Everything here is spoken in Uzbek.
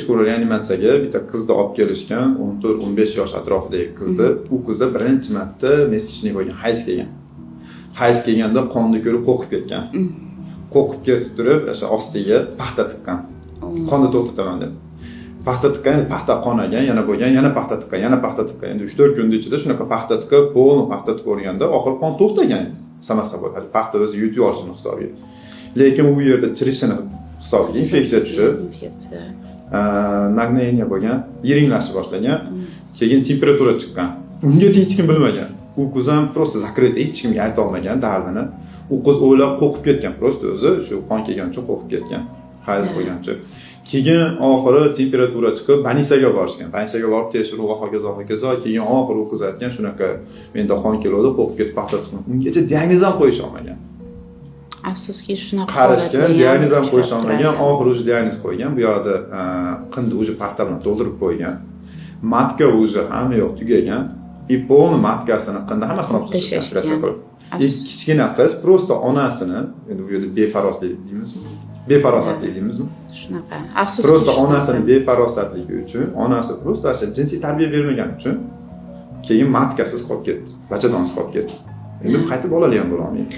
skor reanimatsiyaga bitta qizni olib kelishgan, 14-15 yosh atrofidagi qizni. U qizda birinchi marta messenjni bo'lgan, hayz kelgan. Hayz kelganda qonni ko'rib qo'rqib ketgan. Qo'rqib ketib turib, o'sha ostiga paxta tiqqan. Qonni to'xtataman deb. Paxta tiqqan, paxta qonagan, yana bo'lgan, yana paxta tiqqan, yana paxta tiqqan. Endi 3-4 kun ichida shunaqa paxta tiqib, polni paxta tiqib o'rganda, oxir qon to'xtagan. Samasa bo'ladi. Paxta o'zi yutib olishini hisobiga. Lekin u yerda chirishini hisobiga infeksiya tushib, nagnayniya bo'lgan, yiringlashib boshlagan, keyin temperatura chiqqan. Unga hech kim bilmagan. U qiz ham prosta zakrit, hech kimga ayta olmagan dardini. U qiz o'ylab qo'rqib ketgan, prosta o'zi shu qon kelgancha qo'rqib ketgan. Hayz bo'lgancha. Keyin oxiri temperatura chiqib, banisaga borishgan. Banisaga borib tekshiruv va hokazo. Keyin oxiri u qiz aytgan, shunaqa menda qon keladi, qo'rqib ketib paxta tiqdim. Ungacha diagnoz ham qo'yish olmagan. Afsuski shunaqa qarashgan, diagnoz ham qo'yish olmagan, oxiri o'zi diagnoz qo'ygan. Bu yoqda qindi o'zi paxta bilan to'ldirib qo'ygan. Matka o'zi hamma yo'q tugagan. Polni matkasini qindi hammasini olib tashlagan. Kichkina qiz prosta onasini, endi bu yerda befaroslik deymizmi? Befarosatlik deymizmi? Shunaqa. Afsuski prosta onasini befarosatligi uchun, onasi prosta jinsiy tarbiya bermagan uchun keyin matkasiz qolib ketdi, bachadonsiz qolib ketdi. Endi qaytib bolali ham bo'la olmaydi.